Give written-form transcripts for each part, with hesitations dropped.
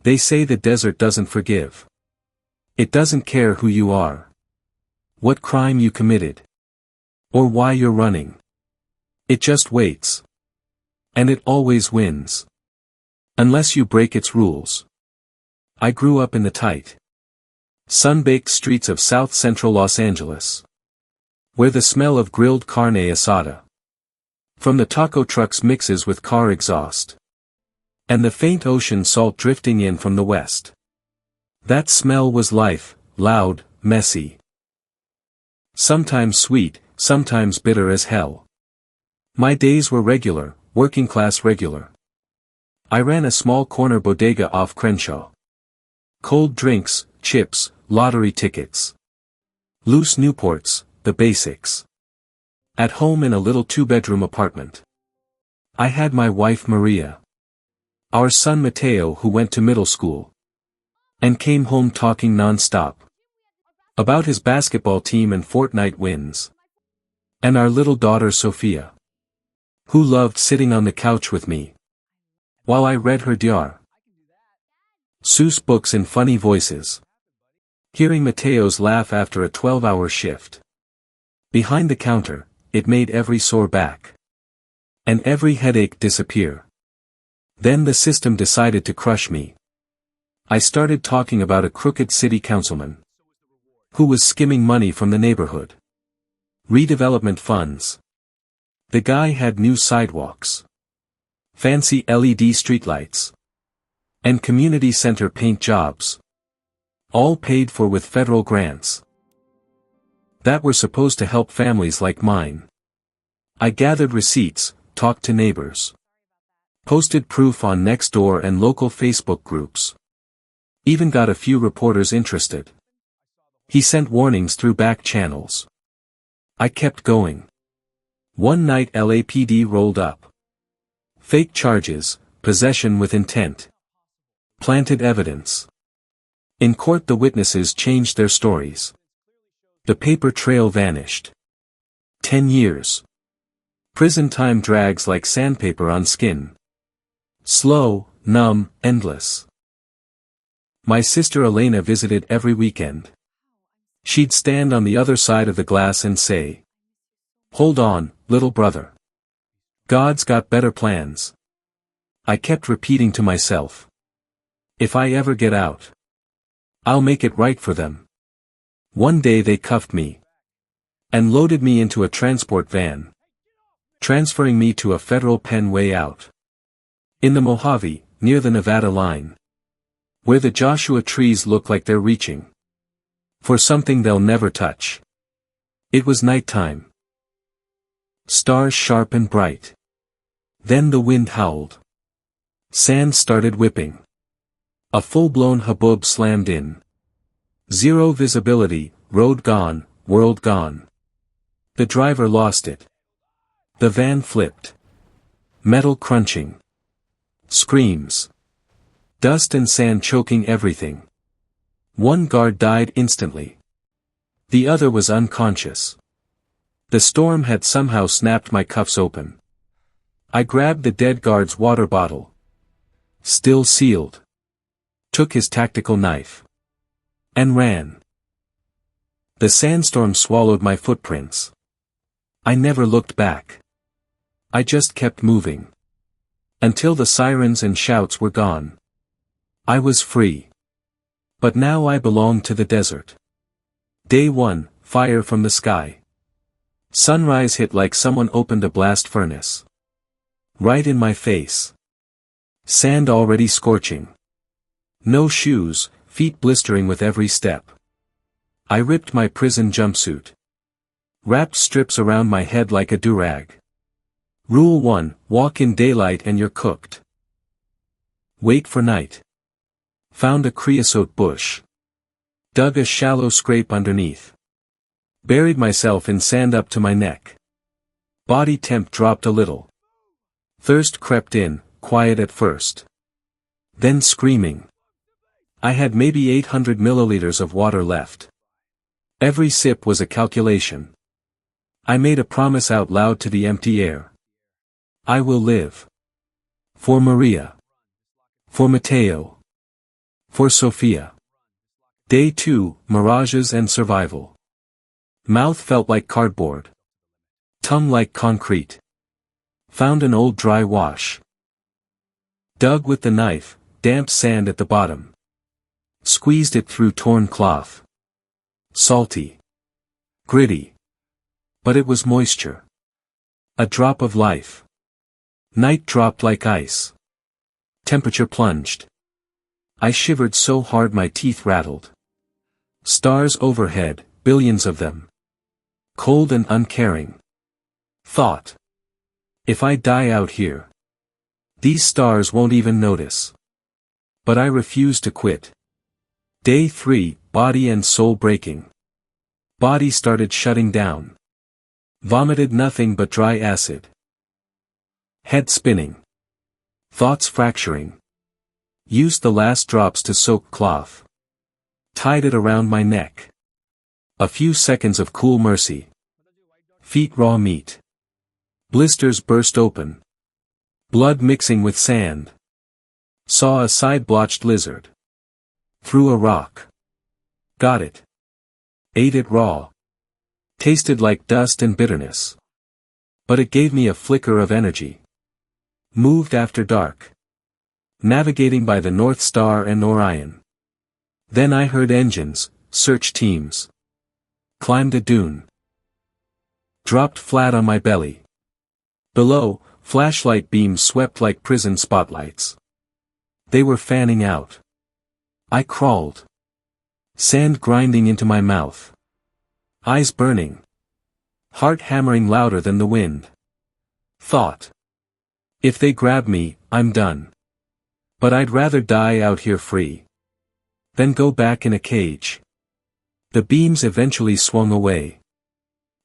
They say the desert doesn't forgive. It doesn't care who you are, what crime you committed, or why you're running. It just waits. And it always wins. Unless you break its rules. I grew up in the tight, sun-baked streets of South Central Los Angeles, where the smell of grilled carne asada from the taco trucks mixes with car exhaust, and the faint ocean salt drifting in from the west. That smell was life, loud, messy. Sometimes sweet, sometimes bitter as hell. My days were regular, working class regular. I ran a small corner bodega off Crenshaw. Cold drinks, chips, lottery tickets. Loose Newports, the basics. At home in a little two-bedroom apartment. I had my wife Maria. Our son Mateo, who went to middle school. And came home talking non-stop about his basketball team and Fortnite wins. And our little daughter Sophia, who loved sitting on the couch with me while I read her Dr. Seuss books in funny voices. Hearing Mateo's laugh after a 12-hour shift behind the counter, it made every sore back and every headache disappear. Then the system decided to crush me. I started talking about a crooked city councilman who was skimming money from the neighborhood redevelopment funds. The guy had new sidewalks, fancy LED streetlights, and community center paint jobs, all paid for with federal grants that were supposed to help families like mine. I gathered receipts, talked to neighbors, posted proof on Nextdoor and local Facebook groups. Even got a few reporters interested. He sent warnings through back channels. I kept going. One night LAPD rolled up. Fake charges, possession with intent. Planted evidence. In court the witnesses changed their stories. The paper trail vanished. 10 years. Prison time drags like sandpaper on skin. Slow, numb, endless. My sister Elena visited every weekend. She'd stand on the other side of the glass and say, "Hold on, little brother. God's got better plans." I kept repeating to myself, if I ever get out, I'll make it right for them. One day they cuffed me and loaded me into a transport van, transferring me to a federal pen way out in the Mojave, near the Nevada line, where the Joshua trees look like they're reaching for something they'll never touch. It was nighttime. Stars sharp and bright. Then the wind howled. Sand started whipping. A full-blown haboob slammed in. Zero visibility, road gone, world gone. The driver lost it. The van flipped. Metal crunching. Screams. Dust and sand choking everything. One guard died instantly. The other was unconscious. The storm had somehow snapped my cuffs open. I grabbed the dead guard's water bottle, still sealed, took his tactical knife, and ran. The sandstorm swallowed my footprints. I never looked back. I just kept moving. Until the sirens and shouts were gone. I was free. But now I belonged to the desert. Day 1, fire from the sky. Sunrise hit like someone opened a blast furnace. Right in my face. Sand already scorching. No shoes, feet blistering with every step. I ripped my prison jumpsuit. Wrapped strips around my head like a durag. Rule 1, walk in daylight and you're cooked. Wait for night. Found a creosote bush. Dug a shallow scrape underneath. Buried myself in sand up to my neck. Body temp dropped a little. Thirst crept in, quiet at first. Then screaming. I had maybe 800 milliliters of water left. Every sip was a calculation. I made a promise out loud to the empty air. I will live. For Maria. For Mateo. For Sophia. Day 2, Mirages and Survival. Mouth felt like cardboard. Tongue like concrete. Found an old dry wash. Dug with the knife, damp sand at the bottom. Squeezed it through torn cloth. Salty. Gritty. But it was moisture. A drop of life. Night dropped like ice. Temperature plunged. I shivered so hard my teeth rattled. Stars overhead, billions of them. Cold and uncaring. Thought. If I die out here, these stars won't even notice. But I refuse to quit. Day 3, body and soul breaking. Body started shutting down. Vomited nothing but dry acid. Head spinning. Thoughts fracturing. Used the last drops to soak cloth. Tied it around my neck. A few seconds of cool mercy. Feet raw meat. Blisters burst open. Blood mixing with sand. Saw a side-blotched lizard. Threw a rock. Got it. Ate it raw. Tasted like dust and bitterness. But it gave me a flicker of energy. Moved after dark. Navigating by the North Star and Orion. Then I heard engines, search teams. Climbed a dune. Dropped flat on my belly. Below, flashlight beams swept like prison spotlights. They were fanning out. I crawled. Sand grinding into my mouth. Eyes burning. Heart hammering louder than the wind. Thought. If they grab me, I'm done. But I'd rather die out here free than go back in a cage. The beams eventually swung away.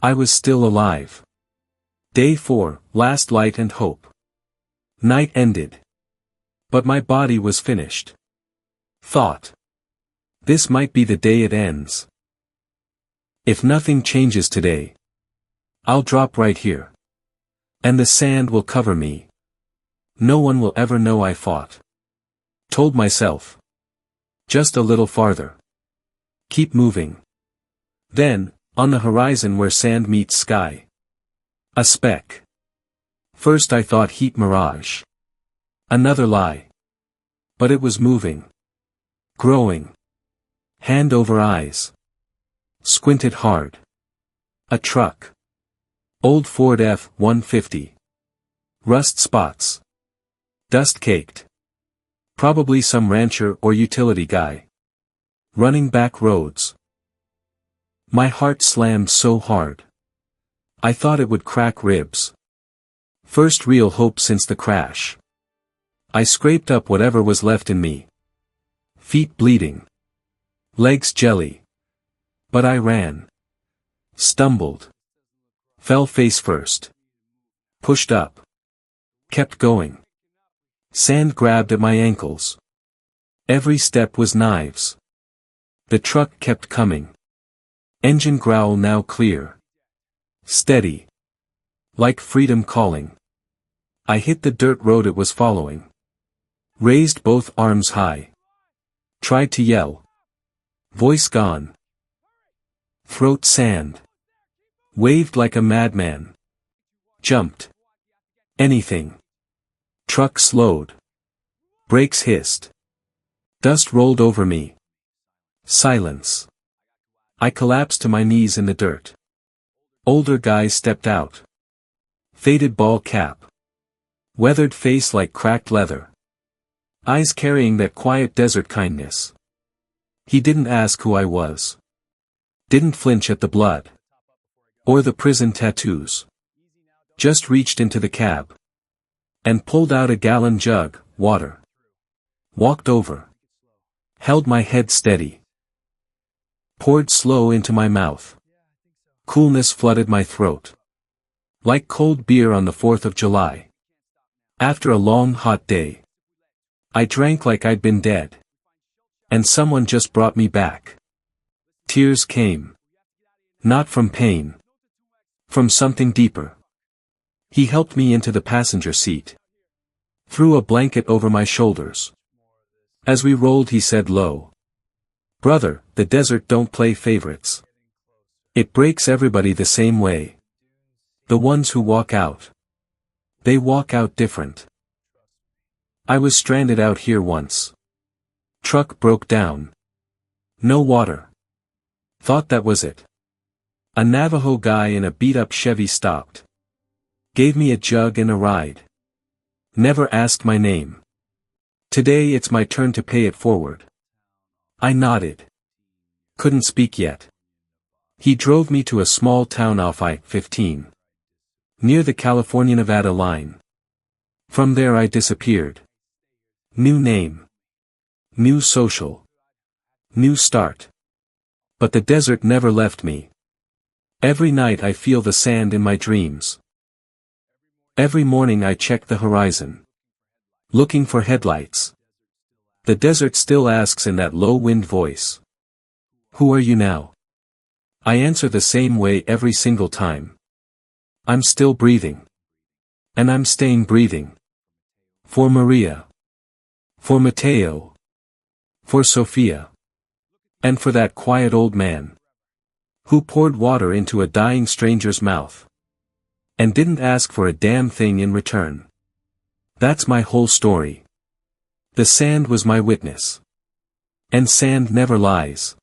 I was still alive. Day 4, last light and hope. Night ended. But my body was finished. Thought. This might be the day it ends. If nothing changes today, I'll drop right here. And the sand will cover me. No one will ever know I fought. Told myself. Just a little farther. Keep moving. Then, on the horizon where sand meets sky. A speck. First I thought heat mirage. Another lie. But it was moving. Growing. Hand over eyes. Squinted hard. A truck. Old Ford F-150. Rust spots. Dust caked. Probably some rancher or utility guy. Running back roads. My heart slammed so hard. I thought it would crack ribs. First real hope since the crash. I scraped up whatever was left in me. Feet bleeding. Legs jelly. But I ran. Stumbled. Fell face first. Pushed up. Kept going. Sand grabbed at my ankles. Every step was knives. The truck kept coming. Engine growl now clear. Steady. Like freedom calling. I hit the dirt road it was following. Raised both arms high. Tried to yell. Voice gone. Throat sand. Waved like a madman. Jumped. Anything. Truck slowed. Brakes hissed. Dust rolled over me. Silence. I collapsed to my knees in the dirt. Older guy stepped out. Faded ball cap. Weathered face like cracked leather. Eyes carrying that quiet desert kindness. He didn't ask who I was. Didn't flinch at the blood. Or the prison tattoos. Just reached into the cab. And pulled out a gallon jug, water. Walked over. Held my head steady. Poured slow into my mouth. Coolness flooded my throat. Like cold beer on the 4th of July. After a long hot day. I drank like I'd been dead. And someone just brought me back. Tears came. Not from pain. From something deeper. He helped me into the passenger seat. Threw a blanket over my shoulders. As we rolled he said low. Brother, the desert don't play favorites. It breaks everybody the same way. The ones who walk out. They walk out different. I was stranded out here once. Truck broke down. No water. Thought that was it. A Navajo guy in a beat-up Chevy stopped. Gave me a jug and a ride. Never asked my name. Today it's my turn to pay it forward. I nodded. Couldn't speak yet. He drove me to a small town off I-15. Near the California-Nevada line. From there I disappeared. New name. New social. New start. But the desert never left me. Every night I feel the sand in my dreams. Every morning I check the horizon. Looking for headlights. The desert still asks in that low-wind voice. Who are you now? I answer the same way every single time. I'm still breathing. And I'm staying breathing. For Maria. For Mateo. For Sophia. And for that quiet old man. Who poured water into a dying stranger's mouth. And didn't ask for a damn thing in return. That's my whole story. The sand was my witness. And sand never lies.